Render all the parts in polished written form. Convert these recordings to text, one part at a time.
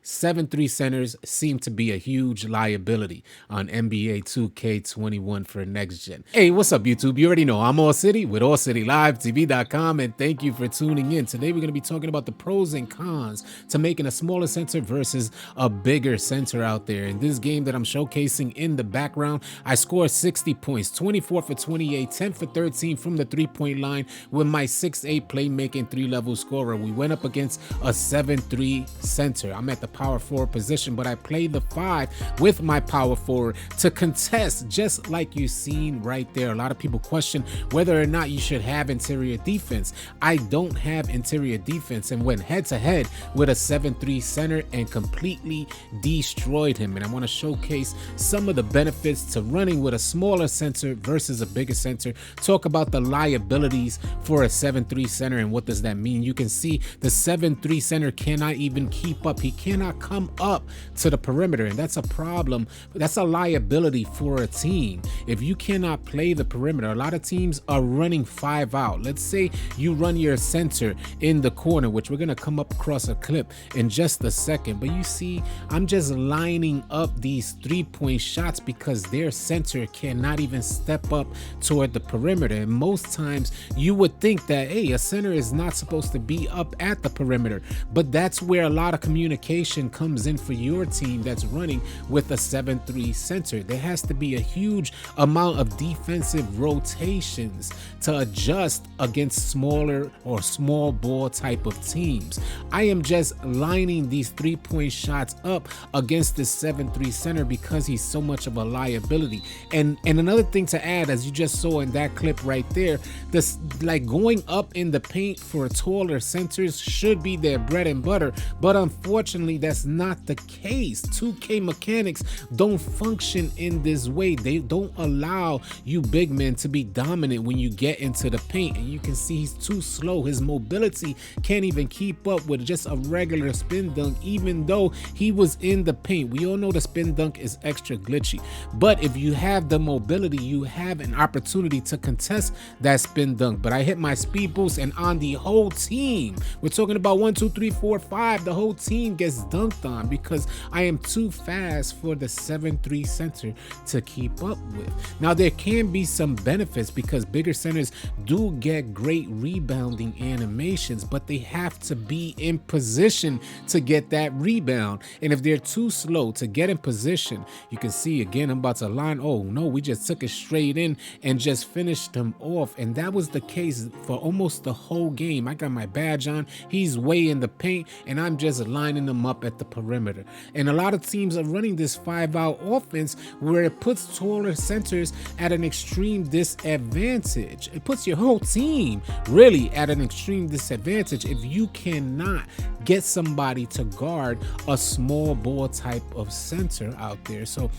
7-3 centers seem to be a huge liability on NBA 2K21 for next gen. Hey, what's up, YouTube? You already know I'm AllCity with AllCityLiveTV.com, and thank you for tuning in. Today, we're going to be talking about the pros and cons to making a smaller center versus a bigger center out there. In this game that I'm showcasing in the background, I scored 60 points, 24 for 28, 10 for 13 from the three-point line with my 6'8 playmaking three-level scorer. We went up against a 7-3 center. I'm at the power forward position, but I played the 5 with my power forward to contest, just like you seen right there. A lot of people question whether or not you should have interior defense. I don't have interior defense and went head to head with a 7-3 center and completely destroyed him. And I want to showcase some of the benefits to running with a smaller center versus a bigger center. Talk about the liabilities for a 7-3 center and what does that mean. You can see the 7-3 center cannot even keep up. He cannot come up to the perimeter, and that's a problem. That's a liability for a team. If you cannot play the perimeter, a lot of teams are running 5 out. Let's say you run your center in the corner, which we're going to come up across a clip in just a second, but you see I'm just lining up these 3-point shots because their center cannot even step up toward the perimeter. And most times you would think that, hey, a center is not supposed to be up at the perimeter, but that's where a lot of communication comes in for your team that's running with a 7-3 center. There has to be a huge amount of defensive rotations to adjust against smaller or small ball type of teams. I am just lining these 3-point shots up against this 7-3 center because he's so much of a liability. And another thing to add, as you just saw in that clip right there, this like going up in the paint for taller centers should be their bread and butter, but unfortunately that's not the case. 2K mechanics don't function in this way. They don't allow you big men to be dominant when you get into the paint, and you can see he's too slow. His mobility can't even keep up with just a regular spin dunk, even though he was in the paint. We all know the spin dunk is extra glitchy, but if you have the mobility, you have an opportunity to contest that spin dunk. But I hit my speed boost, and on the whole team, we're talking about 1, 2, 3, 4, 5, the whole team gets dunked on because I am too fast for the 7-3 center to keep up with. Now, there can be some benefits because bigger centers do get great rebounding animations, but they have to be in position to get that rebound. And if they're too slow to get in position, you can see again, I'm about to line. Oh no, we just took it straight in and just finished them off. And that was the case for almost the whole game. I got my badge on. He's way in the paint and I'm just lining them up at the perimeter. And a lot of teams are running this 5-out offense where it puts taller centers at an extreme disadvantage. It puts your whole team really at an extreme disadvantage if you cannot get somebody to guard a small ball type of center out there. So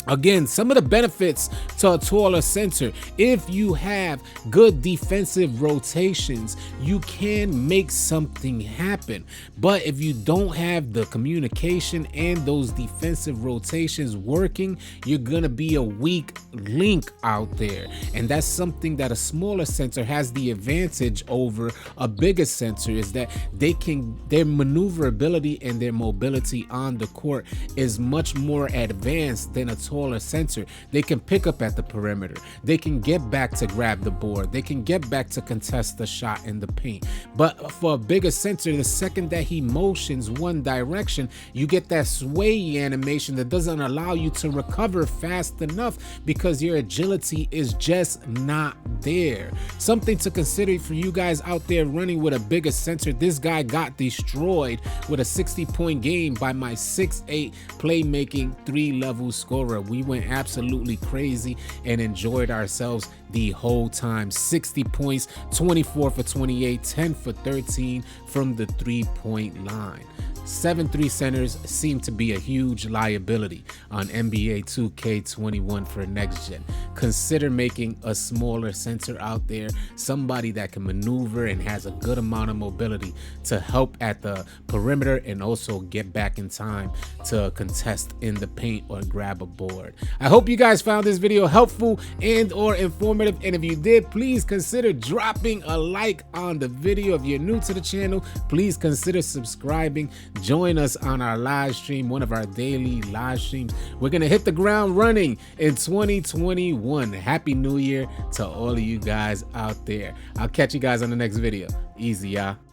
again, some of the benefits to a taller center: if you have good defensive rotations, you can make something happen. But if you don't have the communication and those defensive rotations working, you're gonna be a weak link out there. And that's something that a smaller center has the advantage over a bigger center, is that their maneuverability and their mobility on the court is much more advanced than a taller center. They can pick up at the perimeter. They can get back to grab the board. They can get back to contest the shot in the paint. But for a bigger center, the second that he motions one direction, you get that sway animation that doesn't allow you to recover fast enough because your agility is just not there. Something to consider for you guys out there running with a bigger center. This guy got destroyed with a 60-point game by my 6'8 playmaking three-level scorer. We went absolutely crazy and enjoyed ourselves the whole time. 60 points, 24 for 28, 10 for 13 from the three-point line. 7-3 centers seem to be a huge liability on NBA 2K21 for next gen. consider making a smaller center out there, somebody that can maneuver and has a good amount of mobility to help at the perimeter and also get back in time to contest in the paint or grab a board. I hope you guys found this video helpful and or informative, and if you did, please consider dropping a like on the video. If you're new to the channel, please consider subscribing. Join us on our live stream, one of our daily live streams. We're gonna hit the ground running in 2021. Happy New Year to all of you guys out there. I'll catch you guys on the next video. Easy, y'all.